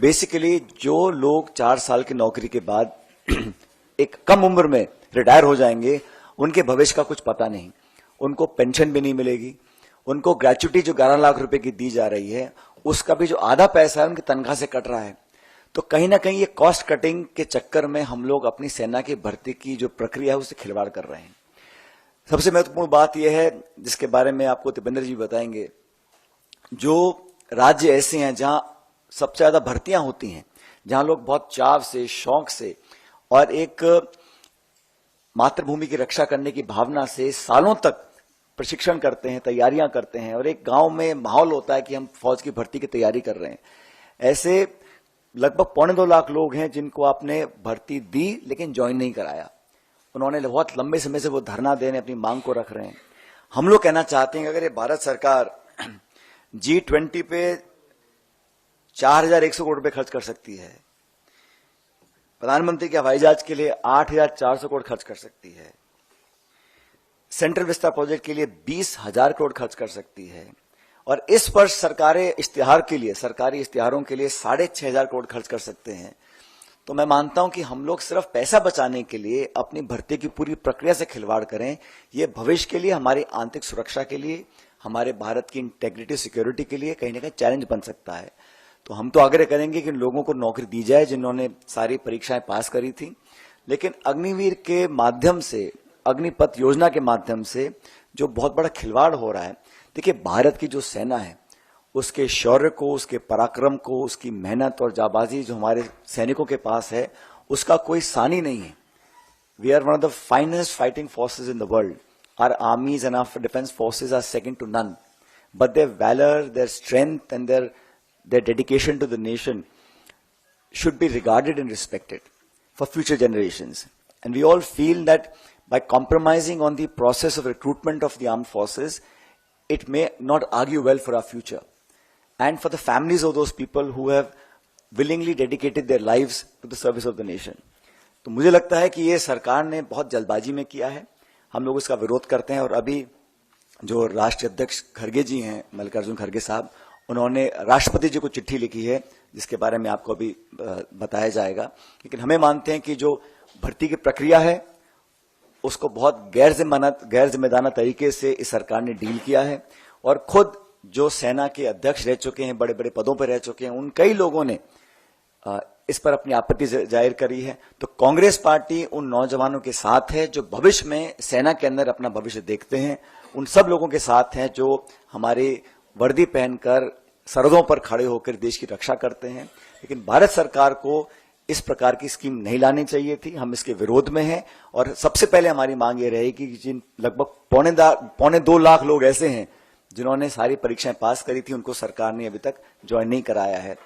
Basically जो लोग 4 साल की नौकरी के बाद एक कम उम्र में रिटायर हो जाएंगे, उनके भविष्य का कुछ पता नहीं, उनको पेंशन भी नहीं मिलेगी, उनको ग्रेच्युटी जो 11 लाख रुपए की दी जा रही है उसका भी जो आधा पैसा है उनकी तनख्वाह से कट रहा है। तो कहीं ना कहीं ये कॉस्ट कटिंग के चक्कर में हम लोग अपनी सेना की भर्ती की जो प्रक्रिया है उससे खिलवाड़ कर रहे हैं। सबसे महत्वपूर्ण बात यह है जिसके बारे में आपको दीपेंद्र जी बताएंगे, जो राज्य ऐसे हैं जहां सबसे ज्यादा भर्तियां होती हैं, जहां लोग बहुत चाव से, शौक से और एक मातृभूमि की रक्षा करने की भावना से सालों तक प्रशिक्षण करते हैं, तैयारियां करते हैं और एक गांव में माहौल होता है कि हम फौज की भर्ती की तैयारी कर रहे हैं। ऐसे लगभग 2.25 लाख लोग हैं जिनको आपने भर्ती दी लेकिन ज्वाइन नहीं कराया। उन्होंने बहुत लंबे समय से वो धरना देने अपनी मांग को रख रहे हैं। हम लोग कहना चाहते हैं कि अगर ये भारत सरकार G20 पे 4100 करोड़ रुपए खर्च कर सकती है, प्रधानमंत्री के हवाई जहाज के लिए 8400 करोड़ खर्च कर सकती है, सेंट्रल विस्टा प्रोजेक्ट के लिए 20,000 करोड़ खर्च कर सकती है और इस वर्ष सरकारी इश्तिहारों के लिए 6,500 करोड़ खर्च कर सकते हैं, तो मैं मानता हूं कि हम लोग सिर्फ पैसा बचाने के लिए अपनी भर्ती की पूरी प्रक्रिया से खिलवाड़ करें। ये भविष्य के लिए, हमारी आंतरिक सुरक्षा के लिए, हमारे भारत की इंटेग्रिटी सिक्योरिटी के लिए कहीं ना कहीं चैलेंज बन सकता है। तो हम तो आग्रह करेंगे कि लोगों को नौकरी दी जाए जिन्होंने सारी परीक्षाएं पास करी थी, लेकिन अग्निवीर के माध्यम से, अग्निपथ योजना के माध्यम से जो बहुत बड़ा खिलवाड़ हो रहा है, देखिए भारत की जो सेना है उसके शौर्य को, उसके पराक्रम को, उसकी मेहनत और जाबाजी जो हमारे सैनिकों के पास है उसका कोई सानी नहीं है। We are one of the finest fighting forces in the world. Our armies and our defence forces are second to none, but their valour, their strength and their dedication to the nation should be regarded and respected for future generations. And we all feel that by compromising on the process of recruitment of the armed forces, it may not argue well for our future and for the families of those people who have willingly dedicated their lives to the service of the nation. तो मुझे लगता है कि ये सरकार ने बहुत जल्दबाजी में किया है, हम लोग इसका विरोध करते हैं। और अभी जो राष्ट्रीय अध्यक्ष खड़गे जी हैं, मल्लिकार्जुन खड़गे साहब, उन्होंने राष्ट्रपति जी को चिट्ठी लिखी है जिसके बारे में आपको अभी बताया जाएगा। लेकिन हमें मानते हैं कि जो भर्ती की प्रक्रिया है उसको बहुत गैर जिम्मेदाराना तरीके से इस सरकार ने डील किया है और खुद जो सेना के अध्यक्ष रह चुके हैं, बड़े बड़े पदों पर रह चुके हैं, उन कई लोगों ने इस पर अपनी आपत्ति जाहिर करी है। तो कांग्रेस पार्टी उन नौजवानों के साथ है जो भविष्य में सेना के अंदर अपना भविष्य देखते हैं, उन सब लोगों के साथ हैं जो हमारी वर्दी पहनकर सरहदों पर खड़े होकर देश की रक्षा करते हैं। लेकिन भारत सरकार को इस प्रकार की स्कीम नहीं लानी चाहिए थी, हम इसके विरोध में हैं। और सबसे पहले हमारी मांग ये रहेगी कि जिन लगभग 2.25 लाख लोग ऐसे हैं जिन्होंने सारी परीक्षाएं पास करी थी, उनको सरकार ने अभी तक ज्वाइन नहीं कराया है।